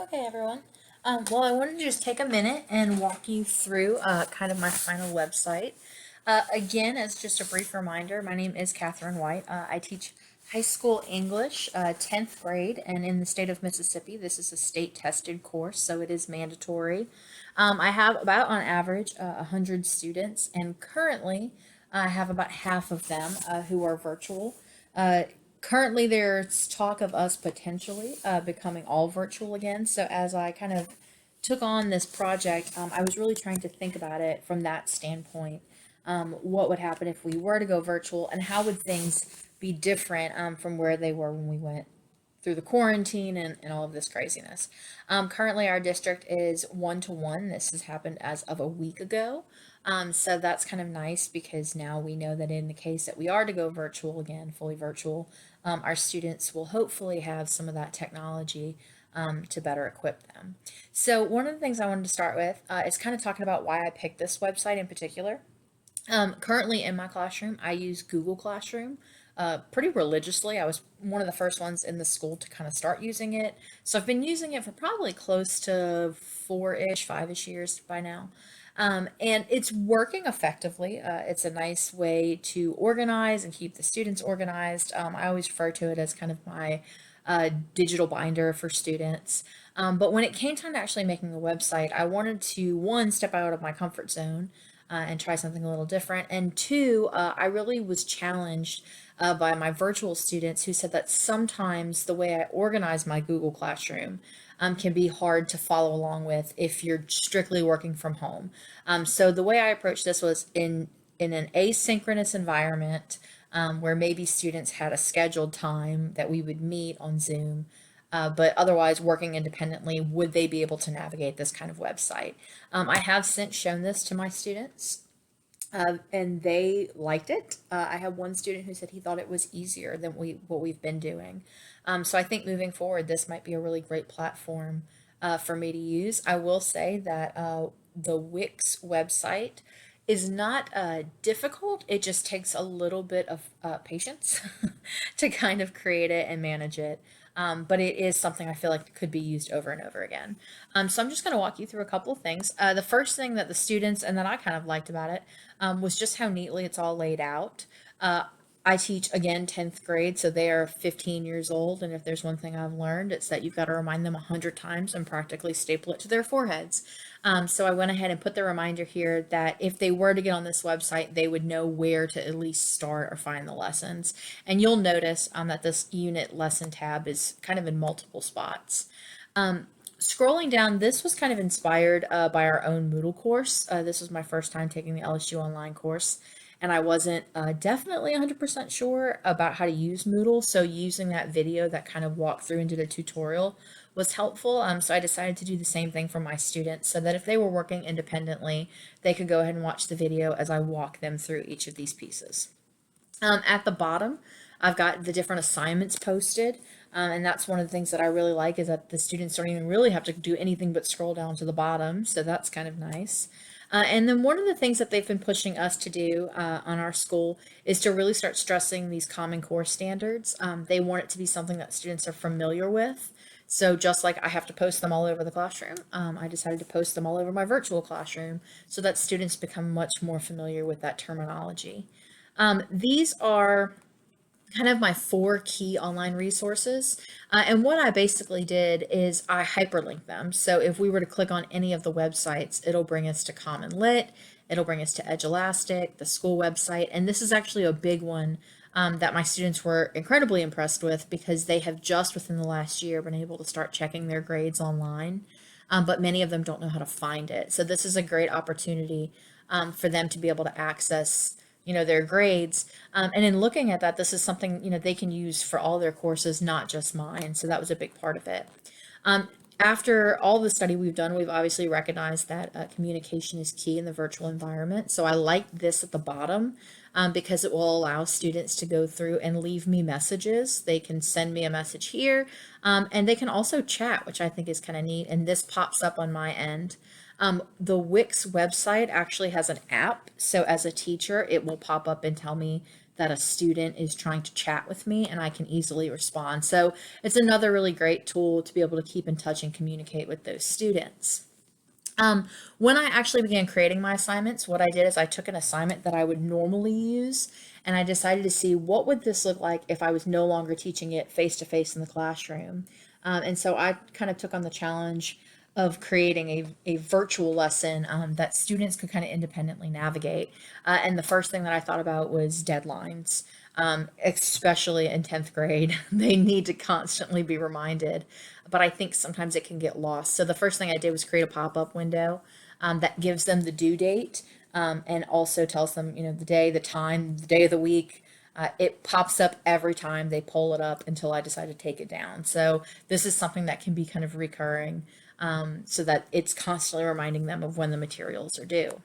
Okay, everyone. Well, I wanted to just take a minute and walk you through kind of my final website. Again, as just a brief reminder, my name is Katheryn White. I teach high school English, 10th grade, and in the state of Mississippi, this is a state tested course, so it is mandatory. I have about, on average, 100 students, and currently I have about half of them who are virtual. Uh, Currently, there's talk of us potentially becoming all virtual again. So, as I kind of took on this project, I was really trying to think about it from that standpoint. What would happen if we were to go virtual, and how would things be different from where they were when we went through the quarantine and all of this craziness. Currently, our district is 1-to-1. This has happened as of a week ago. So that's kind of nice because now we know that in the case that we are to go virtual again, fully virtual, our students will hopefully have some of that technology to better equip them. So, one of the things I wanted to start with is kind of talking about why I picked this website in particular. Currently in my classroom, I use Google Classroom pretty religiously. I was one of the first ones in the school to kind of start using it. So I've been using it for probably close to 4-ish, 5-ish years by now. And it's working effectively. It's a nice way to organize and keep the students organized. I always refer to it as kind of my digital binder for students. But when it came time to actually making a website, I wanted to, one, step out of my comfort zone and try something a little different. And two, I really was challenged by my virtual students who said that sometimes the way I organize my Google Classroom can be hard to follow along with if you're strictly working from home. So the way I approached this was in an asynchronous environment where maybe students had a scheduled time that we would meet on Zoom. But otherwise, working independently, would they be able to navigate this kind of website? I have since shown this to my students, and they liked it. I have one student who said he thought it was easier than what we've been doing. So I think moving forward, this might be a really great platform for me to use. I will say that the Wix website is not difficult. It just takes a little bit of patience to kind of create it and manage it. But it is something I feel like could be used over and over again. So I'm just going to walk you through a couple of things. The first thing that the students and that I kind of liked about it was just how neatly it's all laid out. I teach again 10th grade, so they are 15 years old. And if there's one thing I've learned, it's that you've got to remind them 100 times and practically staple it to their foreheads. So I went ahead and put the reminder here that if they were to get on this website, they would know where to at least start or find the lessons. And you'll notice that this unit lesson tab is kind of in multiple spots. Scrolling down, this was kind of inspired by our own Moodle course. This was my first time taking the LSU online course, and I wasn't definitely 100% sure about how to use Moodle. So using that video that kind of walked through and did a tutorial was helpful. So I decided to do the same thing for my students so that if they were working independently, they could go ahead and watch the video as I walk them through each of these pieces. At the bottom, I've got the different assignments posted. And that's one of the things that I really like is that the students don't even really have to do anything but scroll down to the bottom. So that's kind of nice. And then one of the things that they've been pushing us to do on our school is to really start stressing these Common Core standards. They want it to be something that students are familiar with. So just like I have to post them all over the classroom, I decided to post them all over my virtual classroom so that students become much more familiar with that terminology. These are kind of my 4 key online resources. And what I basically did is I hyperlink them. So if we were to click on any of the websites, it'll bring us to Common Lit, it'll bring us to Edge Elastic, the school website. And this is actually a big one that my students were incredibly impressed with because they have just within the last year been able to start checking their grades online. But many of them don't know how to find it. So this is a great opportunity for them to be able to access their grades. And in looking at that, this is something, they can use for all their courses, not just mine. So that was a big part of it. After all the study we've done, we've obviously recognized that communication is key in the virtual environment. So I like this at the bottom because it will allow students to go through and leave me messages. They can send me a message here, and they can also chat, which I think is kind of neat. And this pops up on my end. The Wix website actually has an app. So as a teacher, it will pop up and tell me that a student is trying to chat with me and I can easily respond. So it's another really great tool to be able to keep in touch and communicate with those students. When I actually began creating my assignments, what I did is I took an assignment that I would normally use and I decided to see what would this look like if I was no longer teaching it face to face in the classroom. And so I kind of took on the challenge of creating a virtual lesson that students could kind of independently navigate. And the first thing that I thought about was deadlines. Especially in 10th grade, they need to constantly be reminded, but I think sometimes it can get lost. So the first thing I did was create a pop-up window that gives them the due date and also tells them, the day, the time, the day of the week. It pops up every time they pull it up until I decide to take it down. So this is something that can be kind of recurring so that it's constantly reminding them of when the materials are due.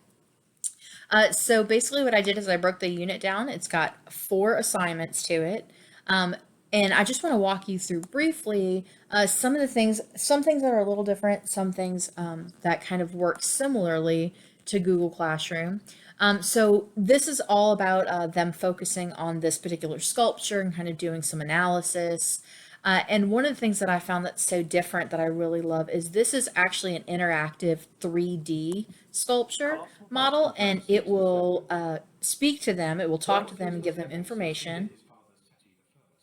So basically what I did is I broke the unit down. It's got 4 assignments to it. And I just want to walk you through briefly some of the things, some things that are a little different, some things that kind of work similarly to Google Classroom. So this is all about them focusing on this particular sculpture and kind of doing some analysis. And one of the things that I found that's so different that I really love is this is actually an interactive 3D sculpture model, and it will speak to them, it will talk to them and give them information,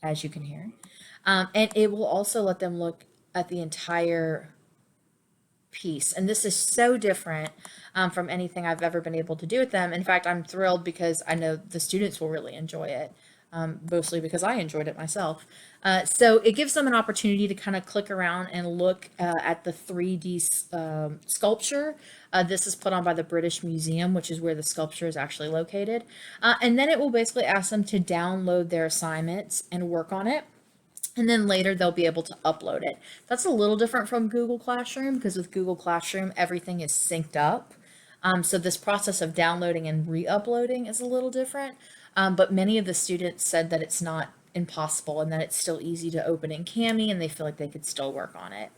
as you can hear. And it will also let them look at the entire piece. And this is so different from anything I've ever been able to do with them. In fact, I'm thrilled because I know the students will really enjoy it, mostly because I enjoyed it myself. So it gives them an opportunity to kind of click around and look at the 3D sculpture. This is put on by the British Museum, which is where the sculpture is actually located. And then it will basically ask them to download their assignments and work on it. And then later they'll be able to upload it. That's a little different from Google Classroom because with Google Classroom, everything is synced up. So this process of downloading and re-uploading is a little different. But many of the students said that it's not impossible and that it's still easy to open in Kami and they feel like they could still work on it.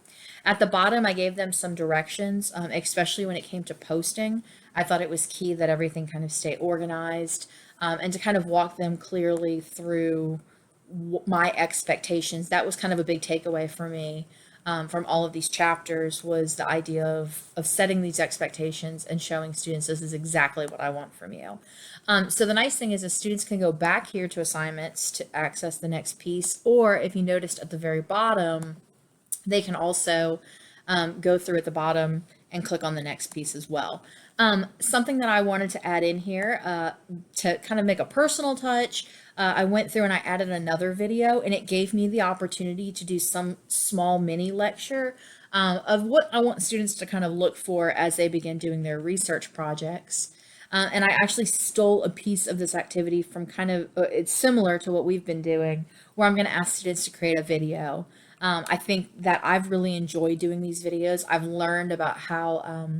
At the bottom, I gave them some directions, especially when it came to posting. I thought it was key that everything kind of stay organized and to kind of walk them clearly through my expectations. That was kind of a big takeaway for me from all of these chapters was the idea of setting these expectations and showing students this is exactly what I want from you. So the nice thing is students can go back here to assignments to access the next piece, or if you noticed at the very bottom, they can also go through at the bottom and click on the next piece as well. Something that I wanted to add in here to kind of make a personal touch, I went through and I added another video and it gave me the opportunity to do some small mini lecture of what I want students to kind of look for as they begin doing their research projects. And I actually stole a piece of this activity from kind of, it's similar to what we've been doing, where I'm going to ask students to create a video. I think that I've really enjoyed doing these videos. I've learned about how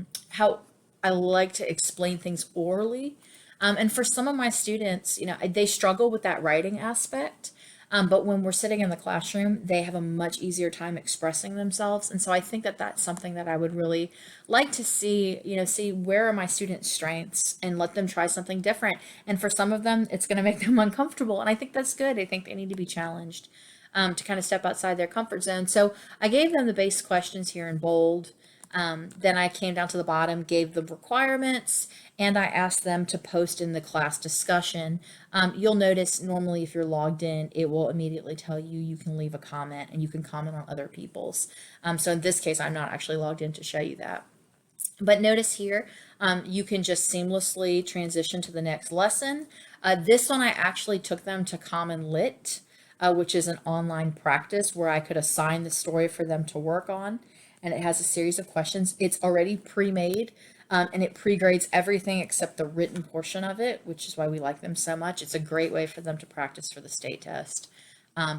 I like to explain things orally. And for some of my students, they struggle with that writing aspect. But when we're sitting in the classroom, they have a much easier time expressing themselves. And so I think that that's something that I would really like to see, see where are my students' strengths and let them try something different. And for some of them, it's going to make them uncomfortable. And I think that's good. I think they need to be challenged to kind of step outside their comfort zone. So I gave them the base questions here in bold. Then I came down to the bottom, gave the requirements, and I asked them to post in the class discussion. You'll notice normally if you're logged in, it will immediately tell you you can leave a comment and you can comment on other people's. So in this case, I'm not actually logged in to show you that. But notice here, you can just seamlessly transition to the next lesson. This one, I actually took them to Common Lit, which is an online practice where I could assign the story for them to work on. And it has a series of questions. It's already pre-made and it pre-grades everything except the written portion of it, which is why we like them so much. It's a great way for them to practice for the state test.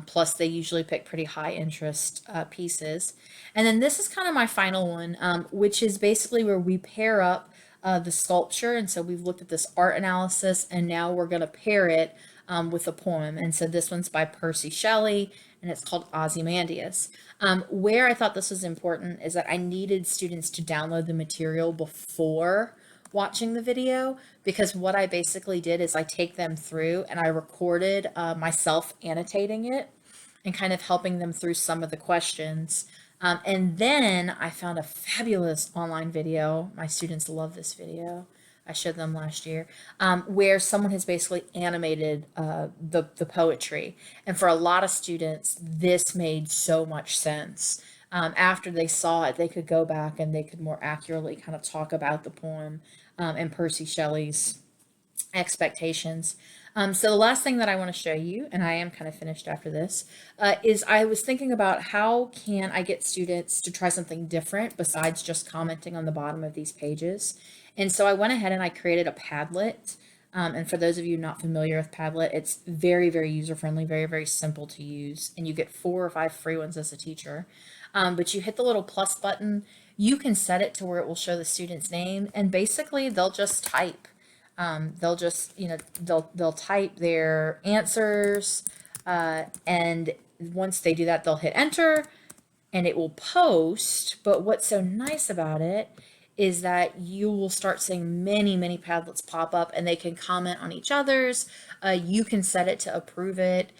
Plus they usually pick pretty high interest pieces. And then this is kind of my final one, which is basically where we pair up the sculpture. And so we've looked at this art analysis and now we're going to pair it with a poem. And so this one's by Percy Shelley and it's called Ozymandias. Where I thought this was important is that I needed students to download the material before watching the video, because what I basically did is I take them through and I recorded myself annotating it and kind of helping them through some of the questions. And then I found a fabulous online video. My students love this video. I showed them last year, where someone has basically animated the poetry. And for a lot of students, this made so much sense. After they saw it, they could go back and they could more accurately kind of talk about the poem and Percy Shelley's expectations. So the last thing that I want to show you, and I am kind of finished after this, is I was thinking about how can I get students to try something different besides just commenting on the bottom of these pages. And so I went ahead and I created a Padlet. And for those of you not familiar with Padlet, it's very, very user-friendly, very, very simple to use. And you get 4 or 5 free ones as a teacher. But you hit the little plus button. You can set it to where it will show the student's name, and basically they'll just type. They'll just, they'll type their answers, and once they do that, they'll hit enter, and it will post. But what's so nice about it is that you will start seeing many, many Padlets pop up, and they can comment on each other's. You can set it to approve it.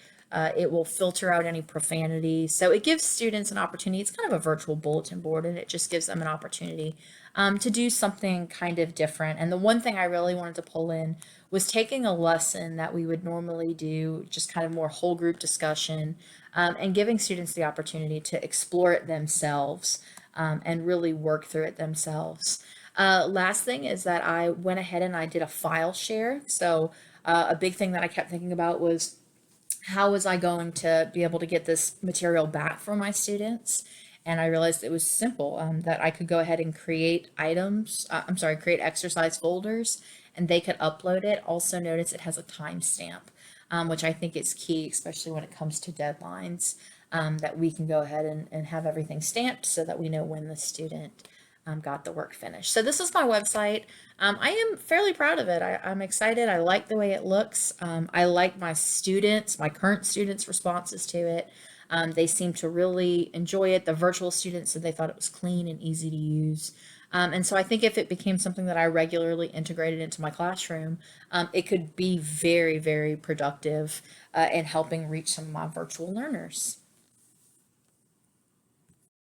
It will filter out any profanity. So it gives students an opportunity. It's kind of a virtual bulletin board, and it just gives them an opportunity to do something kind of different. And the one thing I really wanted to pull in was taking a lesson that we would normally do, just kind of more whole group discussion, and giving students the opportunity to explore it themselves, and really work through it themselves. Last thing is that I went ahead and I did a file share. So a big thing that I kept thinking about was, how was I going to be able to get this material back for my students? And I realized it was simple, that I could go ahead and create create exercise folders, and they could upload it. Also notice it has a timestamp, which I think is key, especially when it comes to deadlines, that we can go ahead and have everything stamped so that we know when the student got the work finished. So this is my website. I am fairly proud of it. I'm excited. I like the way it looks. I like my current students' responses to it. They seem to really enjoy it. The virtual students said they thought it was clean and easy to use. And so I think if it became something that I regularly integrated into my classroom, it could be very, very productive in helping reach some of my virtual learners.